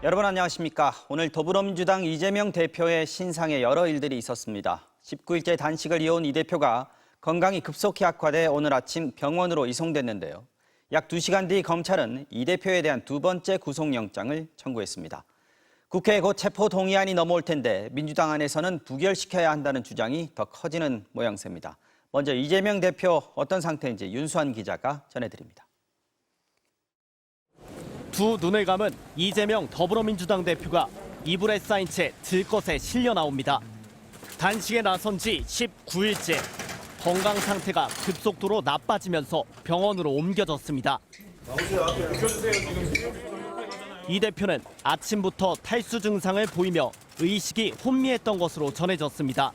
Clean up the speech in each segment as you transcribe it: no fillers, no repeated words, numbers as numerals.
여러분 안녕하십니까. 오늘 더불어민주당 이재명 대표의 신상에 여러 일들이 있었습니다. 19일째 단식을 이어온 이 대표가 건강이 급속히 악화돼 오늘 아침 병원으로 이송됐는데요. 약 2시간 뒤 검찰은 이 대표에 대한 두 번째 구속영장을 청구했습니다. 국회에 곧 체포동의안이 넘어올 텐데 민주당 안에서는 부결시켜야 한다는 주장이 더 커지는 모양새입니다. 먼저 이재명 대표 어떤 상태인지 윤수환 기자가 전해드립니다. 두 눈을 감은 이재명 더불어민주당 대표가 이불에 쌓인 채 들것에 실려 나옵니다. 단식에 나선 지 19일째. 건강 상태가 급속도로 나빠지면서 병원으로 옮겨졌습니다. 이 대표는 아침부터 탈수 증상을 보이며 의식이 혼미했던 것으로 전해졌습니다.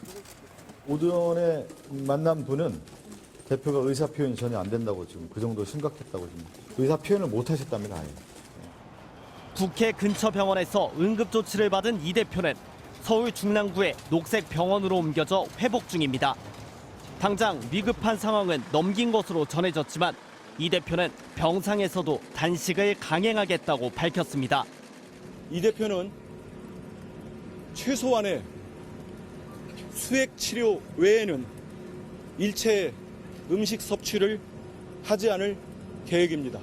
오전에 만난 분은 대표가 의사 표현이 전혀 안 된다고 지금 그 정도 심각했다고 지금 의사 표현을 못 하셨답니다. 아예. 국회 근처 병원에서 응급조치를 받은 이 대표는 서울 중랑구의 녹색 병원으로 옮겨져 회복 중입니다. 당장 위급한 상황은 넘긴 것으로 전해졌지만 이 대표는 병상에서도 단식을 강행하겠다고 밝혔습니다. 이 대표는 최소한의 수액 치료 외에는 일체 음식 섭취를 하지 않을 계획입니다.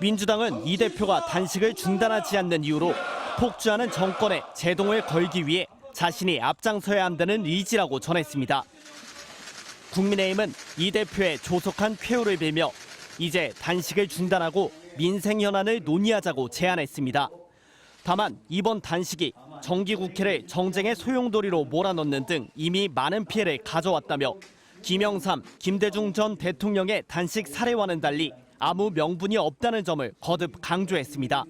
민주당은 이 대표가 단식을 중단하지 않는 이유로 폭주하는 정권에 제동을 걸기 위해 자신이 앞장서야 한다는 의지라고 전했습니다. 국민의힘은 이 대표의 조속한 쾌유를 빌며 이제 단식을 중단하고 민생 현안을 논의하자고 제안했습니다. 다만 이번 단식이 정기국회를 정쟁의 소용돌이로 몰아넣는 등 이미 많은 피해를 가져왔다며 김영삼, 김대중 전 대통령의 단식 사례와는 달리 아무 명분이 없다는 점을 거듭 강조했습니다.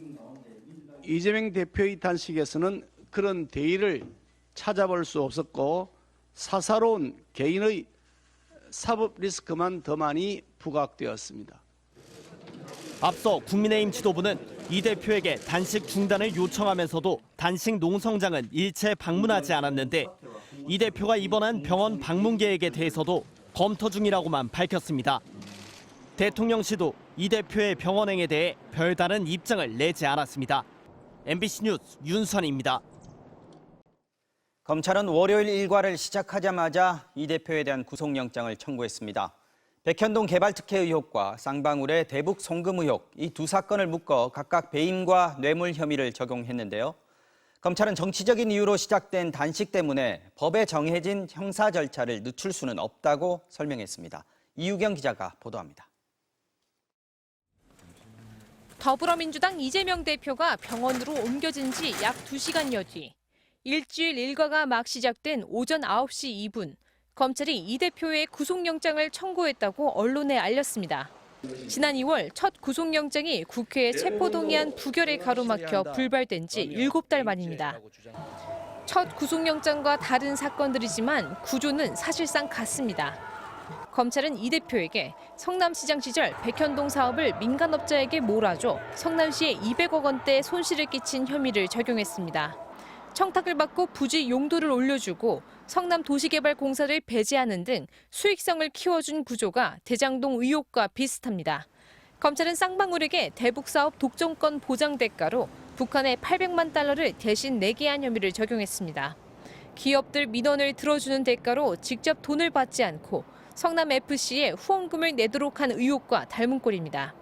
이재명 대표의 단식에서는 그런 대의를 찾아볼 수 없었고 사사로운 개인의 사법 리스크만 더 많이 부각되었습니다. 앞서 국민의힘 지도부는 이 대표에게 단식 중단을 요청하면서도 단식 농성장은 일체 방문하지 않았는데 이 대표가 입원한 병원 방문 계획에 대해서도 검토 중이라고만 밝혔습니다. 대통령실도 이 대표의 병원행에 대해 별다른 입장을 내지 않았습니다. MBC 뉴스 윤선입니다. 검찰은 월요일 일과를 시작하자마자 이 대표에 대한 구속영장을 청구했습니다. 백현동 개발특혜 의혹과 쌍방울의 대북 송금 의혹, 이 두 사건을 묶어 각각 배임과 뇌물 혐의를 적용했는데요. 검찰은 정치적인 이유로 시작된 단식 때문에 법에 정해진 형사 절차를 늦출 수는 없다고 설명했습니다. 이유경 기자가 보도합니다. 더불어민주당 이재명 대표가 병원으로 옮겨진 지 약 2시간여 뒤 일주일 일과가 막 시작된 오전 9시 2분 검찰이 이 대표의 구속영장을 청구했다고 언론에 알렸습니다. 지난 2월 첫 구속영장이 국회의 체포동의안 부결에 가로막혀 불발된 지 7달 만입니다. 첫 구속영장과 다른 사건들이지만 구조는 사실상 같습니다. 검찰은 이 대표에게 성남시장 시절 백현동 사업을 민간업자에게 몰아줘 성남시에 200억 원대 손실을 끼친 혐의를 적용했습니다. 청탁을 받고 부지 용도를 올려주고 성남도시개발공사를 배제하는 등 수익성을 키워준 구조가 대장동 의혹과 비슷합니다. 검찰은 쌍방울에게 대북사업 독점권 보장 대가로 북한에 800만 달러를 대신 내게 한 혐의를 적용했습니다. 기업들 민원을 들어주는 대가로 직접 돈을 받지 않고 성남FC에 후원금을 내도록 한 의혹과 닮은 꼴입니다.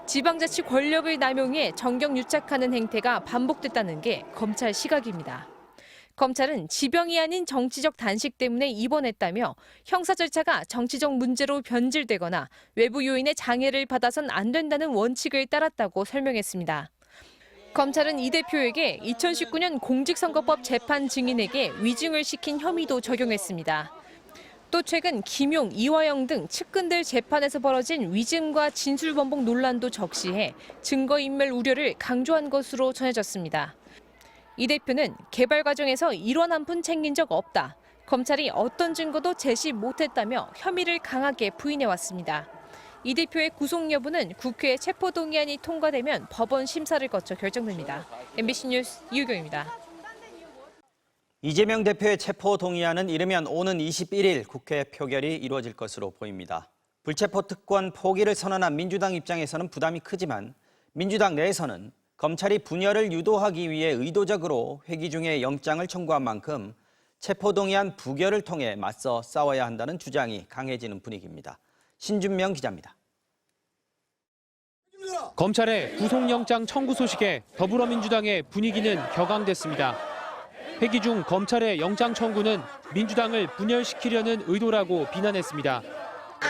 지방자치 권력을 남용해 정경 유착하는 행태가 반복됐다는 게 검찰 시각입니다. 검찰은 지병이 아닌 정치적 단식 때문에 입원했다며 형사 절차가 정치적 문제로 변질되거나 외부 요인의 장애를 받아선 안 된다는 원칙을 따랐다고 설명했습니다. 검찰은 이 대표에게 2019년 공직선거법 재판 증인에게 위증을 시킨 혐의도 적용했습니다. 또 최근 김용, 이화영 등 측근들 재판에서 벌어진 위증과 진술번복 논란도 적시해 증거인멸 우려를 강조한 것으로 전해졌습니다. 이 대표는 개발 과정에서 일원 한 푼 챙긴 적 없다. 검찰이 어떤 증거도 제시 못했다며 혐의를 강하게 부인해왔습니다. 이 대표의 구속 여부는 국회 체포동의안이 통과되면 법원 심사를 거쳐 결정됩니다. MBC 뉴스 이유경입니다. 이재명 대표의 체포동의안은 이르면 오는 21일 국회 표결이 이루어질 것으로 보입니다. 불체포 특권 포기를 선언한 민주당 입장에서는 부담이 크지만 민주당 내에서는 검찰이 분열을 유도하기 위해 의도적으로 회기 중에 영장을 청구한 만큼 체포동의안 부결을 통해 맞서 싸워야 한다는 주장이 강해지는 분위기입니다. 신준명 기자입니다. 검찰의 구속영장 청구 소식에 더불어민주당의 분위기는 격앙됐습니다. 회기 중 검찰의 영장 청구는 민주당을 분열시키려는 의도라고 비난했습니다.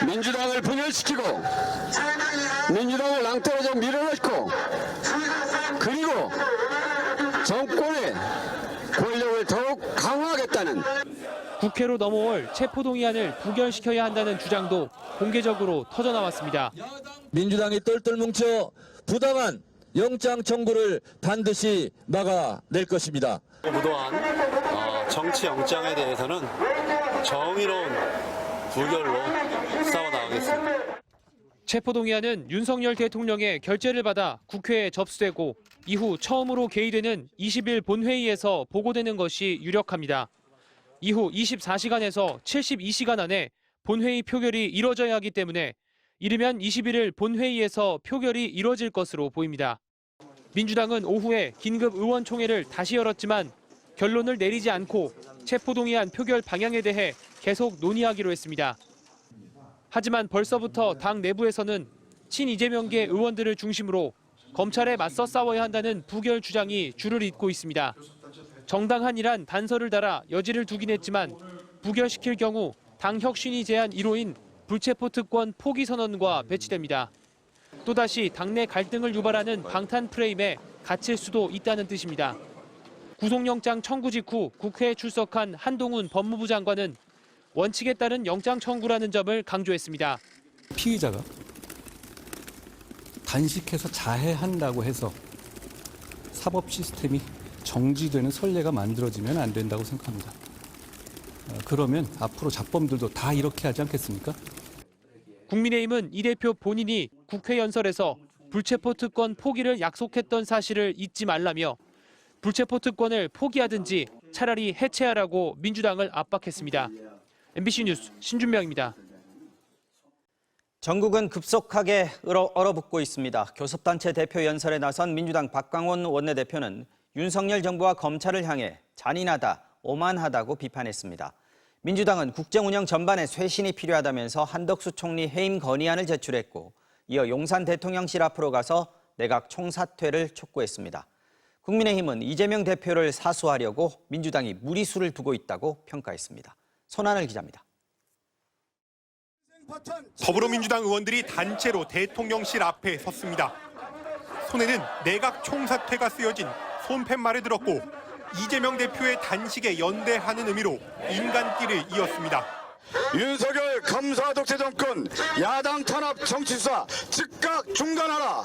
민주당을 분열시키고 민주당을 낭떠러져 밀어넣고 그리고 정권의 권력을 더욱 강화하겠다는 국회로 넘어올 체포동의안을 부결시켜야 한다는 주장도 공개적으로 터져나왔습니다. 민주당이 똘똘 뭉쳐 부당한 영장 청구를 반드시 막아낼 것입니다. 무도한 정치 영장에 대해서는 정의로운 부결로 싸워나가겠습니다. 체포동의안은 윤석열 대통령의 결재를 받아 국회에 접수되고 이후 처음으로 개의되는 20일 본회의에서 보고되는 것이 유력합니다. 이후 24시간에서 72시간 안에 본회의 표결이 이뤄져야 하기 때문에 이르면 21일 본회의에서 표결이 이뤄질 것으로 보입니다. 민주당은 오후에 긴급 의원총회를 다시 열었지만 결론을 내리지 않고 체포동의안 표결 방향에 대해 계속 논의하기로 했습니다. 하지만 벌써부터 당 내부에서는 친이재명계 의원들을 중심으로 검찰에 맞서 싸워야 한다는 부결 주장이 줄을 잇고 있습니다. 정당한이란 단서를 달아 여지를 두긴 했지만 부결시킬 경우 당 혁신이 제한 1호인 불체포 특권 포기 선언과 배치됩니다. 또다시 당내 갈등을 유발하는 방탄 프레임에 갇힐 수도 있다는 뜻입니다. 구속영장 청구 직후 국회에 출석한 한동훈 법무부 장관은 원칙에 따른 영장 청구라는 점을 강조했습니다. 피의자가 단식해서 자해한다고 해서 사법 시스템이 정지되는 선례가 만들어지면 안 된다고 생각합니다. 그러면 앞으로 잡범들도 다 이렇게 하지 않겠습니까? 국민의힘은 이 대표 본인이 국회 연설에서 불체포 특권 포기를 약속했던 사실을 잊지 말라며 불체포 특권을 포기하든지 차라리 해체하라고 민주당을 압박했습니다. MBC 뉴스 신준명입니다. 전국은 급속하게 얼어붙고 있습니다. 교섭단체 대표 연설에 나선 민주당 박광원 원내대표는 윤석열 정부와 검찰을 향해 잔인하다, 오만하다고 비판했습니다. 민주당은 국정 운영 전반에 쇄신이 필요하다면서 한덕수 총리 해임 건의안을 제출했고 이어 용산 대통령실 앞으로 가서 내각 총사퇴를 촉구했습니다. 국민의힘은 이재명 대표를 사수하려고 민주당이 무리수를 두고 있다고 평가했습니다. 손하늘 기자입니다. 더불어민주당 의원들이 단체로 대통령실 앞에 섰습니다. 손에는 내각 총사퇴가 쓰여진 손팻말을 들었고 이재명 대표의 단식에 연대하는 의미로 인간띠를 이었습니다. 윤석열 검사 독재 정권 야당 탄압 정치 수사 즉각 중단하라.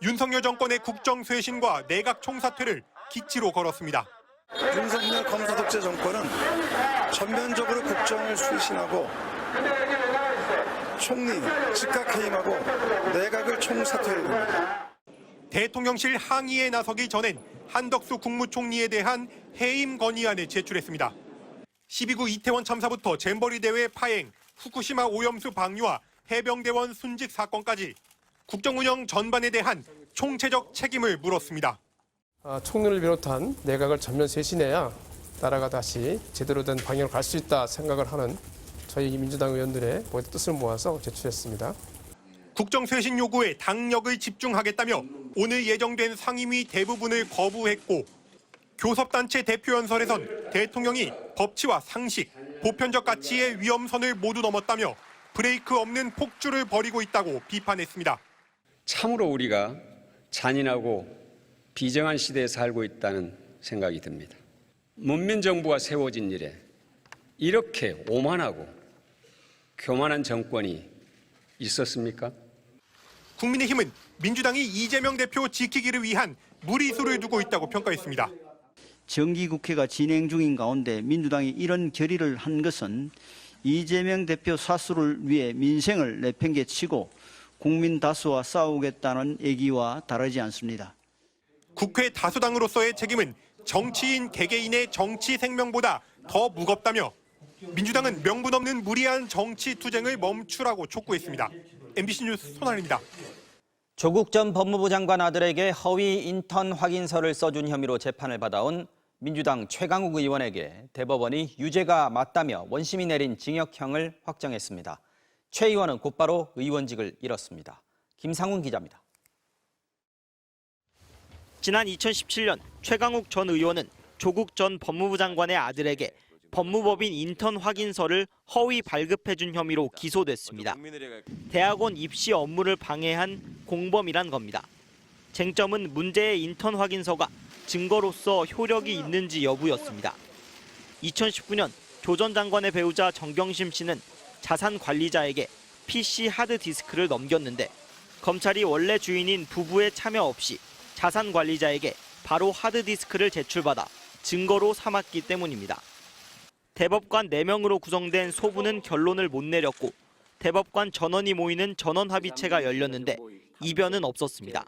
윤석열 정권의 국정 쇄신과 내각 총사퇴를 기치로 걸었습니다. 윤석열 검사 독재 정권은 전면적으로 국정을 쇄신하고 총리 즉각 해임하고 내각을 총사퇴해야 됩니다. 대통령실 항의에 나서기 전엔 한덕수 국무총리에 대한 해임 건의안을 제출했습니다. 12구 이태원 참사부터 잼버리 대회 파행, 후쿠시마 오염수 방류와 해병대원 순직 사건까지 국정 운영 전반에 대한 총체적 책임을 물었습니다. 총리를 비롯한 내각을 전면 쇄신해야 나라가 다시 제대로 된 방향으로 갈 수 있다 생각을 하는 저희 민주당 의원들의 모두 뜻을 모아서 제출했습니다. 국정 쇄신 요구에 당력을 집중하겠다며 오늘 예정된 상임위 대부분을 거부했고 교섭단체 대표 연설에선 대통령이 법치와 상식, 보편적 가치의 위험선을 모두 넘었다며 브레이크 없는 폭주를 벌이고 있다고 비판했습니다. 참으로 우리가 잔인하고 비정한 시대에 살고 있다는 생각이 듭니다. 문민정부가 세워진 이래 이렇게 오만하고 교만한 정권이 있었습니까? 국민의힘은 민주당이 이재명 대표 지키기를 위한 무리수를 두고 있다고 평가했습니다. 정기국회가 진행 중인 가운데 민주당이 이런 결의를 한 것은 이재명 대표 사수를 위해 민생을 내팽개치고 국민 다수와 싸우겠다는 얘기와 다르지 않습니다. 국회 다수당으로서의 책임은 정치인 개개인의 정치 생명보다 더 무겁다며 민주당은 명분 없는 무리한 정치 투쟁을 멈추라고 촉구했습니다. MBC 뉴스 손하늘입니다. 조국 전 법무부 장관 아들에게 허위 인턴 확인서를 써준 혐의로 재판을 받아온 민주당 최강욱 의원에게 대법원이 유죄가 맞다며 원심이 내린 징역형을 확정했습니다. 최 의원은 곧바로 의원직을 잃었습니다. 김상훈 기자입니다. 지난 2017년 최강욱 전 의원은 조국 전 법무부 장관의 아들에게 법무법인 인턴 확인서를 허위 발급해준 혐의로 기소됐습니다. 대학원 입시 업무를 방해한 공범이란 겁니다. 쟁점은 문제의 인턴 확인서가 증거로서 효력이 있는지 여부였습니다. 2019년 조 전 장관의 배우자 정경심 씨는 자산 관리자에게 PC 하드디스크를 넘겼는데 검찰이 원래 주인인 부부의 참여 없이 자산 관리자에게 바로 하드디스크를 제출받아 증거로 삼았기 때문입니다. 대법관 4명으로 구성된 소부는 결론을 못 내렸고 대법관 전원이 모이는 전원합의체가 열렸는데 이변은 없었습니다.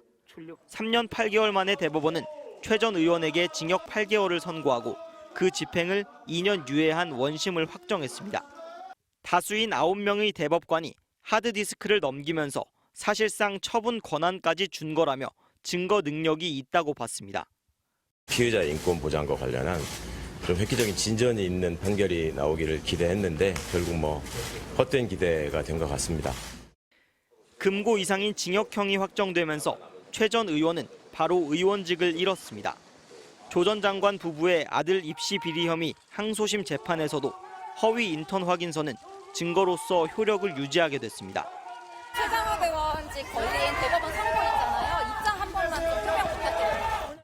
3년 8개월 만에 대법원은 최 전 의원에게 징역 8개월을 선고하고 그 집행을 2년 유예한 원심을 확정했습니다. 다수인 9명의 대법관이 하드디스크를 넘기면서 사실상 처분 권한까지 준 거라며 증거 능력이 있다고 봤습니다. 피의자 인권 보장과 관련한 좀 획기적인 진전이 있는 판결이 나오기를 기대했는데 결국 헛된 기대가 된 것 같습니다. 금고 이상인 징역형이 확정되면서 최 전 의원은 바로 의원직을 잃었습니다. 조 전 장관 부부의 아들 입시 비리 혐의 항소심 재판에서도 허위 인턴 확인서는 증거로서 효력을 유지하게 됐습니다. 최강욱 의원직 걸린 대법원 선고 있잖아요. 입장 한 번만 좀 설명 부탁드립니다.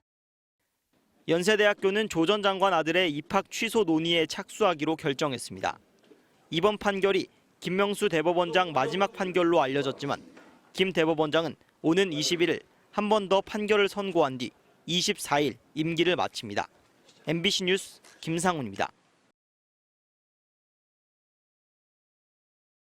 연세대학교는 조 전 장관 아들의 입학 취소 논의에 착수하기로 결정했습니다. 이번 판결이 김명수 대법원장 마지막 판결로 알려졌지만 김 대법원장은 오는 21일 한 번 더 판결을 선고한 뒤 24일 임기를 마칩니다. MBC 뉴스 김상훈입니다.